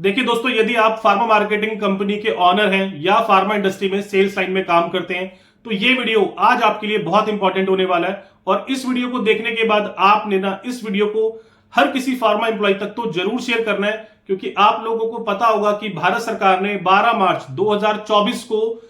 देखिए दोस्तों, यदि आप फार्मा मार्केटिंग कंपनी के ऑनर हैं या फार्मा इंडस्ट्री में सेल्स लाइन में काम करते हैं तो ये वीडियो आज आपके लिए बहुत इंपॉर्टेंट होने वाला है। और इस वीडियो को देखने के बाद आपने ना इस वीडियो को हर किसी फार्मा एम्प्लॉय तक तो जरूर शेयर करना है, क्योंकि आप लोगों को पता होगा कि भारत सरकार ने 12 मार्च 2024 को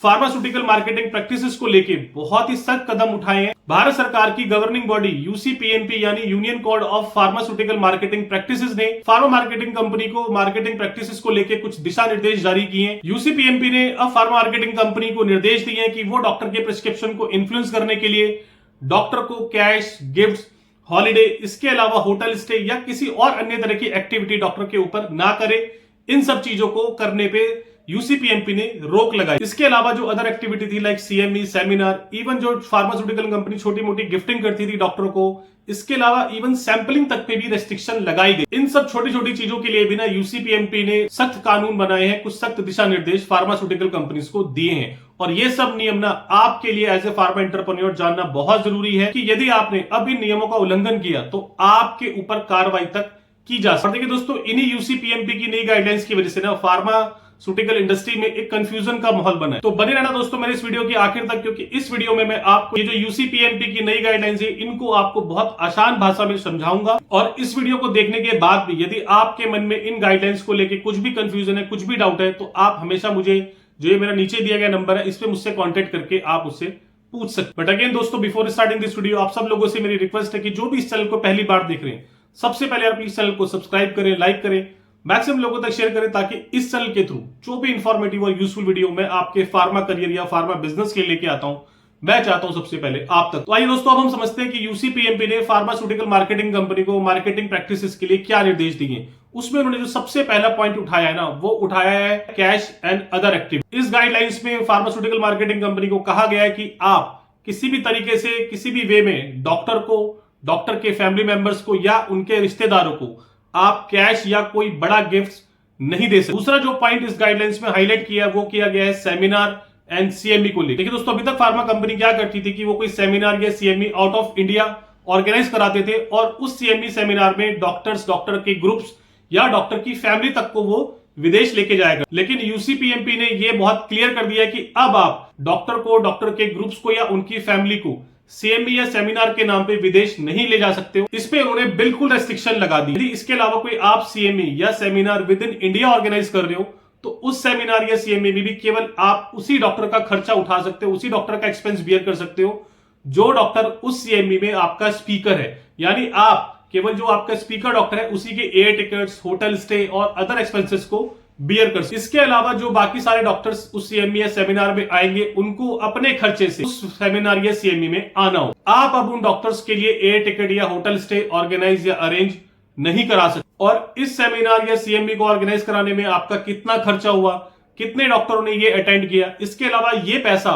फार्मास्यूटिकल मार्केटिंग प्रैक्टिसेस को लेके बहुत ही सख्त कदम उठाए हैं। भारत सरकार की गवर्निंग बॉडी यूसीपीएमपी यानी union code of pharmaceutical marketing practices ने फार्मा मार्केटिंग कंपनी को मार्केटिंग प्रैक्टिसेस को लेके कुछ दिशा निर्देश जारी किए हैं। यूसीपीएमपी ने अब फार्मा मार्केटिंग कंपनी को निर्देश दिए हैं कि वो डॉक्टर के प्रिस्क्रिप्शन को इन्फ्लुएंस करने के लिए डॉक्टर को कैश, गिफ्ट, हॉलीडे, इसके अलावा होटल स्टे या किसी और अन्य तरह की एक्टिविटी डॉक्टर के ऊपर ना करे। इन सब चीजों को करने पे यूसीपीएमपी ने रोक लगाई। इसके अलावा जो अदर एक्टिविटी थी लाइक सीएमई, सेमिनार, इवन जो फार्मास्यूटिकल कंपनी छोटी मोटी गिफ्टिंग करती थी डॉक्टर को, इसके अलावा इवन सैंपलिंग तक पे भी रेस्ट्रिक्शन लगाई गई। इन सब छोटी छोटी चीजों के लिए भी ना यूसीपीएमपी ने सख्त कानून बनाए हैं, कुछ सख्त दिशा निर्देश फार्मास्यूटिकल कंपनीज को दिए हैं। और ये सब नियम ना आपके लिए एज ए फार्मा एंटरप्रेन्योर जानना बहुत जरूरी है कि यदि आपने अब इन नियमों का उल्लंघन किया तो आपके ऊपर कार्रवाई तक की जा सकती है। देखिए दोस्तों, इन्हीं यूसीपीएमपी की नई गाइडलाइंस की वजह से ना फार्मास्यूटिकल इंडस्ट्री में एक कंफ्यूजन का माहौल बना है। तो बने रहना दोस्तों मेरे इस वीडियो की आखिर तक, क्योंकि इस वीडियो में मैं आपको ये जो यूसीपीएमपी की नई गाइडलाइंस है इनको आपको बहुत आसान भाषा में समझाऊंगा। और इस वीडियो को देखने के बाद भी यदि आपके मन में इन गाइडलाइंस को लेकर कुछ भी कंफ्यूजन है, कुछ भी डाउट है, तो आप हमेशा मुझे जो ये मेरा नीचे दिया गया नंबर है इस पे मुझसे कांटेक्ट करके आप उससे पूछ सकते। बट अगेन दोस्तों, बिफोर स्टार्टिंग दिस वीडियो आप सब लोगों से मेरी रिक्वेस्ट है कि जो भी इस चैनल को पहली बार देख रहे हैं, सबसे पहले आप इस चैनल को सब्सक्राइब करें, लाइक करें, मैक्सिमम लोगों तक शेयर करें, ताकि इस चैनल के थ्रू जो भी इंफॉर्मेटिव और यूजफुल वीडियो मैं आपके फार्मा करियर या फार्मा बिजनेस के लेके आता हूं, मैं चाहता हूं सबसे पहले आप तक। तो आइए दोस्तों, अब हम समझते हैं कि यूसीपीएमपी ने फार्मास्यूटिकल मार्केटिंग कंपनी को मार्केटिंग प्रैक्टिसेस के लिए क्या निर्देश दिए। उसमें उन्होंने जो सबसे पहला पॉइंट उठाया है ना, वो उठाया है कैश एंड अदर एक्टिविटी। इस गाइडलाइंस में फार्मास्यूटिकल मार्केटिंग कंपनी को कहा गया है कि आप किसी भी तरीके से, किसी भी वे में डॉक्टर को, डॉक्टर के फैमिली मेंबर्स को या उनके रिश्तेदारों को आप कैश या कोई बड़ा गिफ्ट नहीं दे सकते। दूसरा जो पॉइंट इस गाइडलाइंस में हाईलाइट किया वो किया गया है सेमिनार एंड सीएमई को लेकर। देखिए दोस्तों, अभी तक फार्मा कंपनी क्या करती थी कि वो कोई सेमिनार या CME out of India organise कराते थे और उस सीएमई सेमिनार में डॉक्टर के ग्रुप्स या डॉक्टर की फैमिली तक को वो विदेश लेके जाएगा। लेकिन यूसीपीएमपी ने ये बहुत क्लियर कर दिया कि अब आप डॉक्टर को, डॉक्टर के ग्रुप्स को या उनकी फैमिली को सीएमई या सेमिनार के नाम पे विदेश नहीं ले जा सकते हो। इस पे उन्होंने बिल्कुल रेस्ट्रिक्शन लगा दी। यदि इसके अलावा कोई आप सीएमई या seminar within India organise कर रहे हो तो उस सेमिनार या सीएमई में भी केवल आप उसी डॉक्टर का खर्चा उठा सकते हो, उसी डॉक्टर का एक्सपेंस बियर कर सकते हो जो डॉक्टर उस सीएमई में आपका स्पीकर है। यानी आप केवल जो आपका स्पीकर डॉक्टर है उसी के एयर टिकट्स, होटल स्टे और अदर एक्सपेंसेस को बियर कर सकते। इसके अलावा जो बाकी सारे डॉक्टर्स उस सीएमई या सेमिनार में आएंगे उनको अपने खर्चे से उस सेमिनार या सीएमई में आना हो। आप अब उन डॉक्टर्स के लिए एयर टिकट या होटल स्टे ऑर्गेनाइज या अरेंज नहीं करा सकते। और इस सेमिनार या सीएमई को ऑर्गेनाइज कराने में आपका कितना खर्चा हुआ, कितने डॉक्टरों ने ये अटेंड किया, इसके अलावा ये पैसा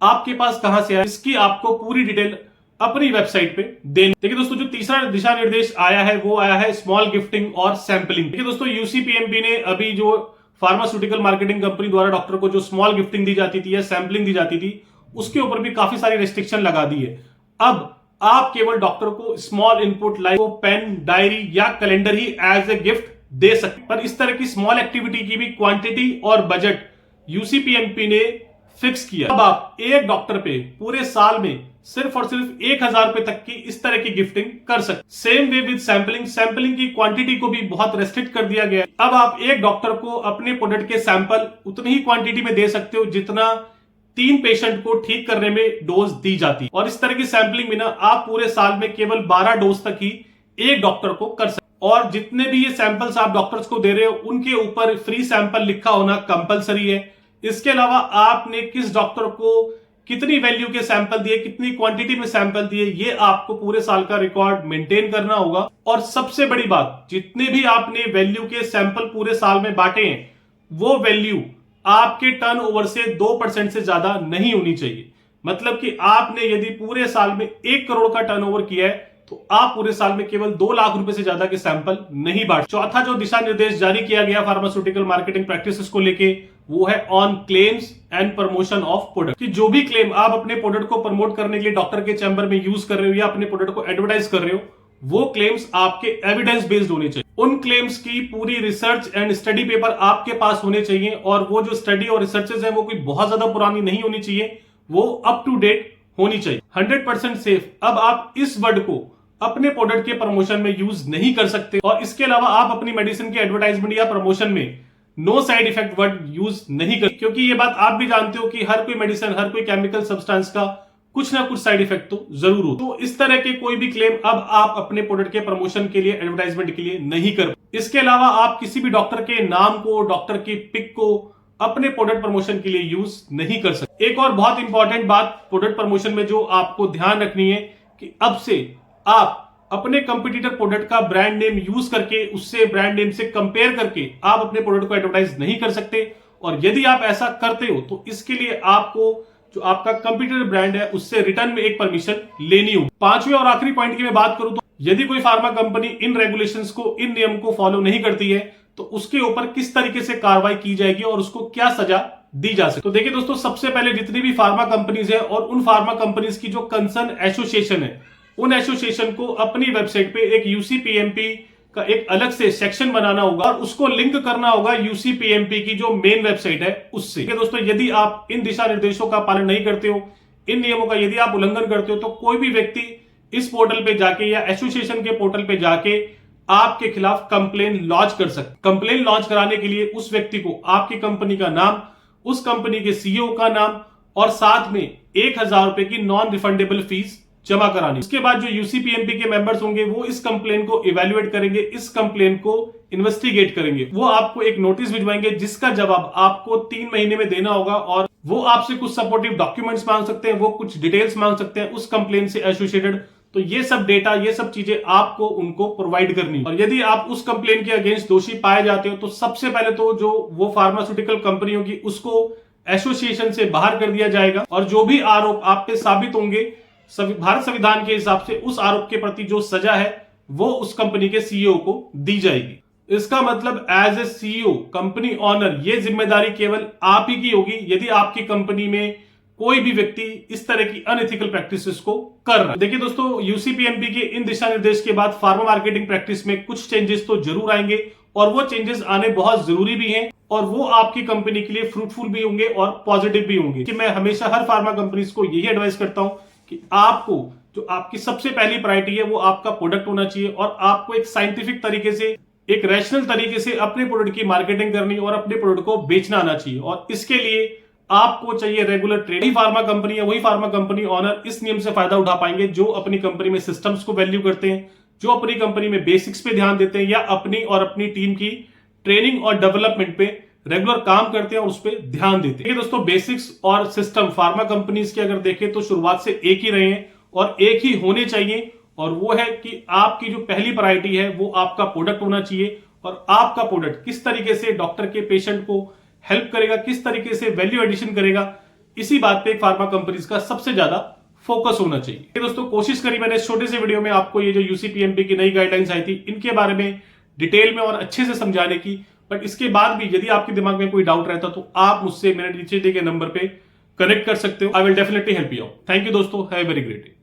आपके पास कहां से आया, इसकी आपको पूरी डिटेल अपनी वेबसाइट पे देनी। देखिए दोस्तों, जो तीसरा दिशा निर्देश आया है वो आया है स्मॉल गिफ्टिंग और सैंपलिंग। देखिए दोस्तों, यूसीपीएमपी ने अभी जो फार्मास्यूटिकल मार्केटिंग कंपनी द्वारा डॉक्टर को जो स्मॉल गिफ्टिंग दी जाती थी या सैंपलिंग दी जाती थी उसके ऊपर भी काफी सारी रेस्ट्रिक्शन लगा दी है। अब आप केवल डॉक्टर को small input like pen, diary या कैलेंडर ही एज ए गिफ्ट दे सकते। पर इस तरह की स्मॉल एक्टिविटी की भी क्वांटिटी और बजट यूसीपीएमपी ने फिक्स किया। अब आप एक डॉक्टर पे पूरे साल में सिर्फ और सिर्फ 1000 रुपए तक की इस तरह की गिफ्टिंग कर सकते। Same way with sampling, sampling की क्वांटिटी को भी बहुत रेस्ट्रिक्ट कर दिया गया है। अब आप एक डॉक्टर को अपने प्रोडक्ट के सैंपल उतनी ही क्वांटिटी में दे सकते हो जितना 3 पेशेंट को ठीक करने में डोज दी जाती है। और इस तरह की सैंपलिंग में ना आप पूरे साल में केवल 12 डोज तक ही एक डॉक्टर को कर सकते। और जितने भी ये सैंपल्स आप डॉक्टर्स को दे रहे हो उनके ऊपर फ्री सैंपल लिखा होना कंपलसरी है। इसके अलावा आपने किस डॉक्टर को कितनी वैल्यू के सैंपल दिए, कितनी क्वांटिटी में सैंपल दिए, ये आपको पूरे साल का रिकॉर्ड मेंटेन करना होगा। और सबसे बड़ी बात, जितने भी आपने वैल्यू के सैंपल पूरे साल में बांटे हैं वो वैल्यू आपके टर्नओवर से 2% से ज्यादा नहीं होनी चाहिए। मतलब कि आपने यदि पूरे साल में 1 करोड़ का टर्नओवर किया है तो आप पूरे साल में केवल 2 लाख रुपए से ज्यादा के सैंपल नहीं बांट। चौथा जो दिशा निर्देश जारी किया गया फार्मास्यूटिकल मार्केटिंग प्रैक्टिसेस को लेके वो है on claims and promotion of product. कि जो भी क्लेम आप अपने प्रोडक्ट को प्रमोट करने के लिए डॉक्टर के चैम्बर में यूज कर रहे हो या अपने प्रोडक्ट को एडवर्टाइज कर रहे हो वो क्लेम्स आपके एविडेंस बेस्ड होने चाहिए। उन क्लेम्स की पूरी रिसर्च एंड स्टडी पेपर आपके पास होने चाहिए, और वो जो स्टडी और रिसर्चेस हैं वो कोई बहुत ज्यादा पुरानी नहीं होनी चाहिए, वो अप टू डेट होनी चाहिए। 100% सेफ। अब आप इस वर्ड को अपने प्रोडक्ट के प्रमोशन में यूज नहीं कर सकते, और इसके अलावा आप अपनी मेडिसिन के एडवर्टाइजमेंट या प्रमोशन में no side effect word use नहीं कर, क्योंकि ये बात आप भी जानते हो कि हर कोई मेडिसिन, हर कोई केमिकल सब्सटेंस का कुछ ना कुछ साइड इफेक्ट तो जरूर हो। तो इस तरह के कोई भी क्लेम अब आप अपने प्रोडक्ट के प्रमोशन के लिए, एडवर्टाइजमेंट के लिए नहीं कर। इसके अलावा आप किसी भी डॉक्टर के नाम को, डॉक्टर की पिक को अपने प्रोडक्ट प्रमोशन के लिए यूज नहीं कर सकते। एक और बहुत इंपॉर्टेंट बात प्रोडक्ट प्रमोशन में जो आपको ध्यान रखनी है कि अब से आप अपने कंपटीटर प्रोडक्ट का ब्रांड नेम यूज करके, उससे ब्रांड नेम से कंपेयर करके आप अपने प्रोडक्ट को एडवर्टाइज नहीं कर सकते। और यदि आप ऐसा करते हो तो इसके लिए आपको जो आपका कंप्यूटर ब्रांड है उससे रिटर्न में एक परमिशन लेनी होगी। पांचवें और आखिरी पॉइंट की मैं बात करूं तो यदि कोई फार्मा कंपनी इन रेगुलेशंस को, इन नियम को फॉलो नहीं करती है तो उसके ऊपर किस तरीके से कार्रवाई की जाएगी और उसको क्या सजा दी जा सकती है। तो देखिए दोस्तों, सबसे पहले जितनी भी फार्मा कंपनीज है और उन फार्मा कंपनीज की जो कंसर्न एसोसिएशन है, उन एसोसिएशन को अपनी वेबसाइट पे एक यूसीपीएमपी का एक अलग से सेक्शन बनाना होगा और उसको लिंक करना होगा यूसीपीएमपी की जो मेन वेबसाइट है उससे। दोस्तों, यदि आप इन दिशा निर्देशों का पालन नहीं करते हो, इन नियमों का यदि आप उल्लंघन करते हो, तो कोई भी व्यक्ति इस पोर्टल पे जाके या एसोसिएशन के पोर्टल पे जाके आपके खिलाफ कंप्लेन लॉन्च कर सकते। कंप्लेन लॉन्च कराने के लिए उस व्यक्ति को आपकी कंपनी का नाम, उस कंपनी के सीईओ का नाम और साथ में 1000 रुपए की नॉन रिफंडेबल फीस जमा करानी। उसके बाद जो यूसीपीएमपी के मेंबर्स होंगे वो इस कंप्लेन को इवैल्यूएट करेंगे, इस कंप्लेन को इन्वेस्टिगेट करेंगे। वो आपको एक नोटिस भिजवाएंगे जिसका जवाब आपको 3 महीने में देना होगा, और वो आपसे कुछ सपोर्टिव डॉक्यूमेंट्स मांग सकते हैं, वो कुछ डिटेल्स मांग सकते हैं उस कंप्लेन से एसोसिएटेड। तो ये सब डेटा, ये सब चीजें आपको उनको प्रोवाइड करनी। और यदि आप उस कंप्लेन के अगेंस्ट दोषी पाए जाते हो तो सबसे पहले तो जो वो फार्मास्यूटिकल कंपनी होगी उसको एसोसिएशन से बाहर कर दिया जाएगा, और जो भी आरोप आप पे साबित होंगे भारत संविधान के हिसाब से उस आरोप के प्रति जो सजा है वो उस कंपनी के सीईओ को दी जाएगी। इसका मतलब as a CEO, company owner, ये जिम्मेदारी केवल आप ही की होगी यदि आपकी कंपनी में कोई भी व्यक्ति इस तरह की अनएथिकल प्रैक्टिसेस को कर रहा है। देखिए दोस्तों, यूसीपीएमपी के इन दिशा निर्देश के बाद फार्मा मार्केटिंग प्रैक्टिस में कुछ चेंजेस तो जरूर आएंगे, और वो चेंजेस आने बहुत जरूरी भी हैं, और वो आपकी कंपनी के लिए फ्रूटफुल भी होंगे और पॉजिटिव भी होंगे। कि मैं हमेशा हर फार्मा कंपनीज को यही एडवाइस करता हूं कि आपको जो आपकी सबसे पहली प्रायोरिटी है वो आपका प्रोडक्ट होना चाहिए, और आपको एक साइंटिफिक तरीके से, एक रैशनल तरीके से अपने प्रोडक्ट की मार्केटिंग करनी और अपने प्रोडक्ट को बेचना आना चाहिए। और इसके लिए आपको चाहिए रेगुलर ट्रेनिंग। फार्मा कंपनी है, वही फार्मा कंपनी ऑनर इस नियम से फायदा उठा पाएंगे जो अपनी कंपनी में सिस्टम्स को वैल्यू करते हैं, जो अपनी कंपनी में बेसिक्स पे ध्यान देते हैं, या अपनी और अपनी टीम की ट्रेनिंग और डेवलपमेंट पे रेगुलर काम करते हैं और उस पर ध्यान देते हैं। दोस्तों, बेसिक्स और सिस्टम फार्मा कंपनीज के अगर देखें तो शुरुआत से एक ही रहे हैं और एक ही होने चाहिए, और वो है कि आपकी जो पहली प्रायोरिटी है वो आपका प्रोडक्ट होना चाहिए, और आपका प्रोडक्ट किस तरीके से डॉक्टर के पेशेंट को हेल्प करेगा, किस तरीके से वैल्यू एडिशन करेगा, इसी बात पे फार्मा कंपनीज का सबसे ज्यादा फोकस होना चाहिए। दोस्तों, कोशिश करी मैंने इस छोटे से वीडियो में आपको ये जो यूसीपीएमपी की नई गाइडलाइंस आई थी इनके बारे में डिटेल में और अच्छे से समझाने की। बट इसके बाद भी यदि आपके दिमाग में कोई डाउट रहता तो आप मुझसे मेरे नीचे दिए गए नंबर पे कनेक्ट कर सकते हो। I will definitely help you out. Thank you दोस्तों, have a very great day.